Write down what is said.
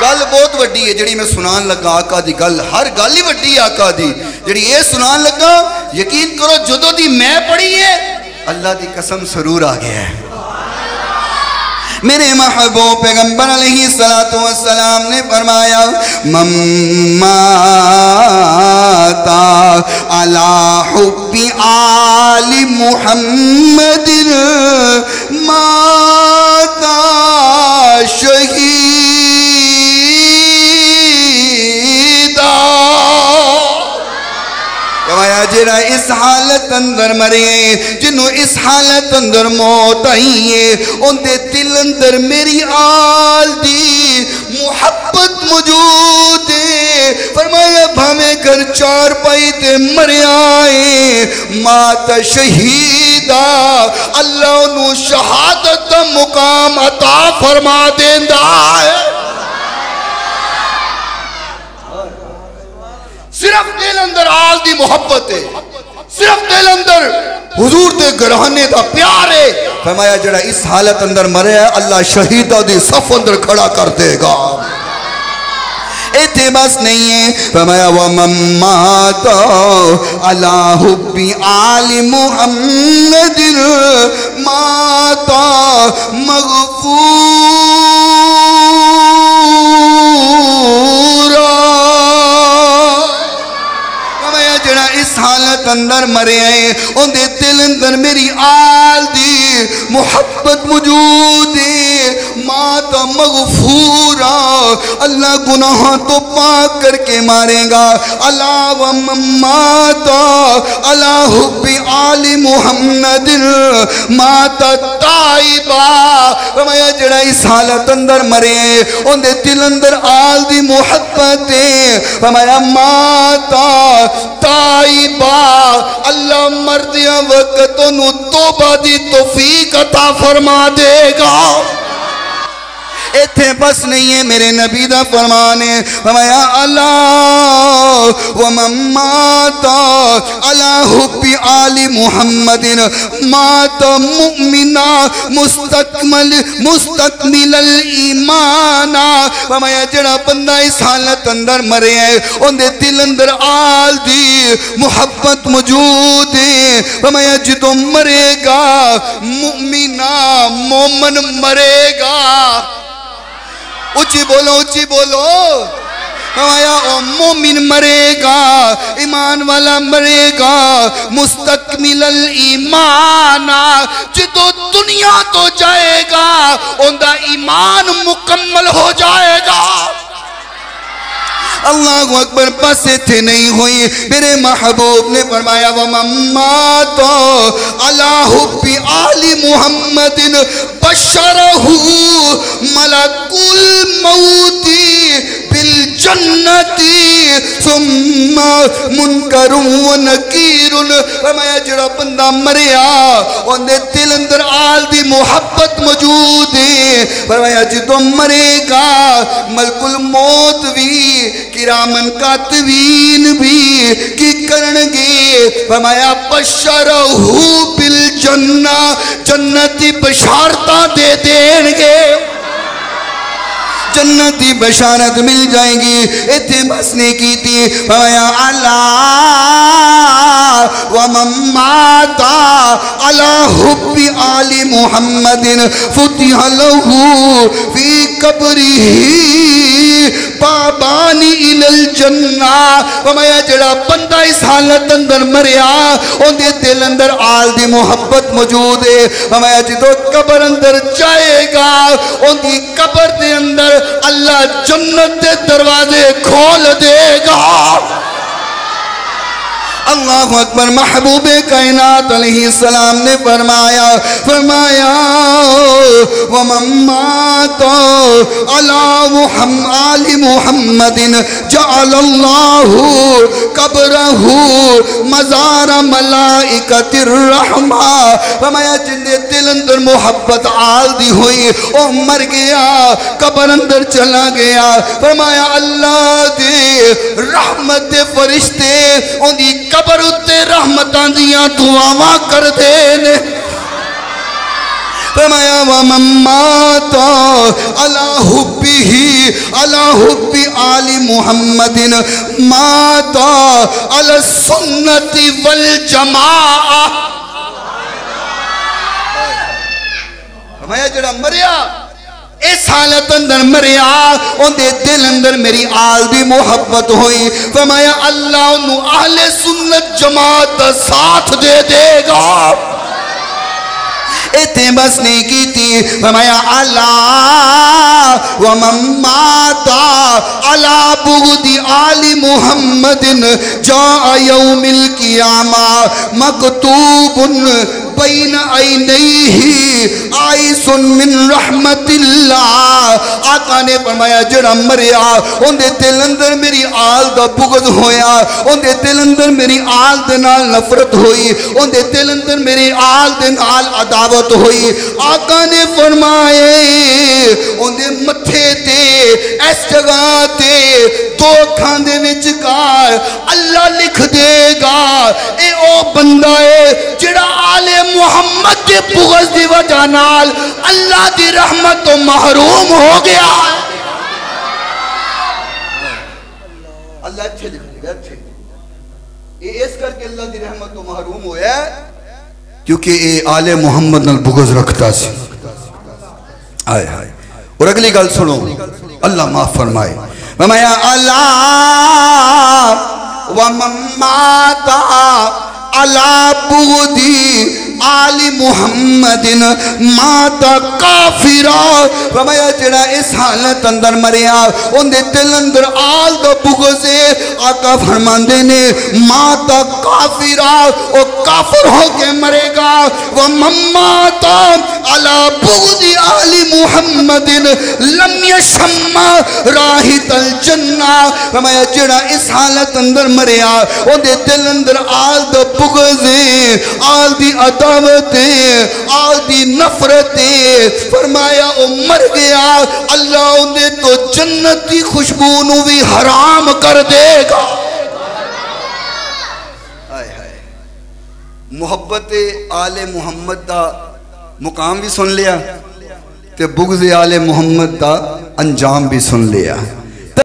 गल बहुत वड्डी है जिहड़ी मैं सुनान लगा आका दी गल, हर गल ही वड्डी आका दी। जिहड़ी ये सुनान लगा यकीन करो जदों दी मैं पढ़ी है अल्लाह दी कसम जरूर आ गया है। मेरे महबूब पैगंबर अलैहिस्सलातु वस्सलाम ने फरमाया मम्माता अला हुब्बी आली मुहम्मदिन माता शहीदा। जेड़ा इस हालत अंदर मरे जिन्हों इस हालत अंदर मौत आई है उनके दिल अंदर मेरी आल दी मुहब्बत मौजूद है। फरमाया भावें घर चार पाई ते मरिया है माता शहीदा अल्लाह उन्हों शहादत का मुकाम अता फरमा देंदा है। सिर्फ दिल अंदर आल दी मोहब्बत है, सिर्फ दिल अंदर हुजूर दे घराने दा प्यार है। फरमाया जड़ा इस हालत अंदर मरे अल्लाह शहीदा दी सफ अंदर खड़ा कर देगा। इतने बस नहीं है फरमाया व मम्माता अला हुब्बी आली मुहम्मदिन माता मगफूरा। इस हालत अंदर मरे आए उनके दिल अंदर मेरी आल दी मुहब्बत मौजूद है माता मगफूरा अल्लाह गुनाहों तो पाक करके मारेगा। अला व माता अला हुब्बी आली मुहम्मदिन माता ताइबा। फरमाया जड़ा इस हालत अंदर मरे उनके दिल अंदर आल दी मुहब्बत है। फरमाया माता ताइबा अल्लाह मरदिया वक्त तौबा दी तौफीक अता फरमा देगा। इत्थे बस नहीं है मेरे नबी दा फरमान है फरमाया अला व मम्माता अला हुब्बी आली मुहम्मदिन माता मुमिना मुस्तकमिलल ईमाना। फरमाया जड़ा बंदा इस हालत अंदर मरे है उनके दिल अंदर आल दी मुहब्बत मौजूद है। फरमाया जदों मरेगा मुमिना मोमन मरेगा। ऊंची बोलो ऊंची बोलो। फरमाया ओ मोमिन मरेगा ईमान वाला मरेगा मुस्तकमिलल ईमाना जदों दुनिया तो जाएगा उनका ईमान मुकम्मल हो जाएगा। अल्लाहु अकबर। बस इतने नहीं हुई मेरे महबूब ने फरमाया व मम्माता अला हुब्बी आली मुहम्मदिन बशरहु मलकुल मौती बिल जन्नती सुम्मा मुनकरुन व नकीरुन। फरमाया जड़ा बंदा मरिया उनके दिल अंदर आल दी मुहब्बत मौजूद है। फरमाया जदों मरेगा मलकुल मौत भी किरामन कातिबीन भी की करनगे। फरमाया बशरहु बिल जन्ना जन्नती बशारता दे देंगे जन्नती बशारत मिल जाएगी। इतने बस ने की थी फरमाया अला व मम्माता अला हुब्बी आली मुहम्मदिन फुतिहा लहू फी कब्रिही बाबानी इलल जन्ना। फरमाया जड़ा बंदा इस हालत अंदर मरिया उनके दिल अंदर आल दी मुहब्बत मौजूद है। फरमाया जदों कब्र अंदर जाएगा उनकी कब्र दे अंदर अल्लाह जन्नत के दरवाजे खोल देगा। अल्लाहु अकबर। महबूबे कायनात अलैहिस्सलाम ने फरमाया व मम्माता अला आली मुहम्मदिन जअलल्लाहु कब्रहु मज़ारा मलाइकतिर रहमा। फरमाया जिंदे दिल अंदर मोहब्बत आल दी हुई ओ मर गया कब्र अंदर चला गया। फरमाया अल्लाह दे रहमत दे फरिश्ते उनकी कब्र उत्ते रहमतां दियां दुआवां करदे ने। फरमाया व मम्माता अला हुब्बिही अला हुब्बी आली मुहम्मदिन माता अला सुन्नति वल जमाआ। फरमाया जड़ा मरिया इस हालत अंदर मरिया उनके दिल अंदर मेरी आल दी मोहब्बत हुई। फरमाया अल्लाह उन्होंने अहले सुन्नत जमात का साथ दे देगा। इतने बस नहीं की थी। फरमाया अला व मम्माता अला बुगदी आली मुहम्मदिन जा यौमिल कियामा मकतूबुन बैन ऐनैहि आइसुन मिन रहमतिल्लाह। आका ने फरमाया जड़ा मरिया उनके दिल अंदर मेरी आल दा बुगद होया, उनके दिल अंदर मेरी आल दे नाल नफरत हुई, उनके दिल अंदर मेरी आल दे नाल अदावत हुई। आका ने फरमाए उनके मथे ते इस जगह ते दो अखां दे विचकार अल्लाह लिख देगा ए ओ बंदा है जिहड़ा आले मुहम्मद के बुग़्ज़ दी वजह नाल अल्लाह दी रहमत तो महरूम हो गया। अल्लाह अच्छे लिख देगा, अच्छे ये इस करके अल्लाह दी रहमत तो महरूम होया क्योंकि ये आले मुहम्मद नाल बुग़्ज़ रखता सी। आए हाय। और अगली गल सुनो, अल्लाह माफ फरमाए। फरमाया अला व मम्माता अला बुगदी आली मुहम्मदिन माता काफिरा। फरमाया जड़ा इस हालत अंदर मरिया उनके दिल अंदर आल दा बुग़्ज़ है। आका फरमांदे ने माता काफिरा ओ काफिर होके मरेगा। व मम्माता अला बुगदी आली मुहम्मदिन लम यशम्मा राहितल जन्ना। फरमाया जड़ा इस हालत अंदर मरिया उनके दिल अंदर आल दा बुग़्ज़ है, आल दी अदावत है, आल दी नफरत है। फरमाया ओ मर गया अल्लाह उन्हें तो जन्नत की खुशबू नू भी हराम कर देगा। हाय हाय। मुहब्बत आले मुहम्मद दा मुकाम भी सुन लिया ते बुग़्ज़ आले मुहम्मद दा अंजाम भी सुन लिया।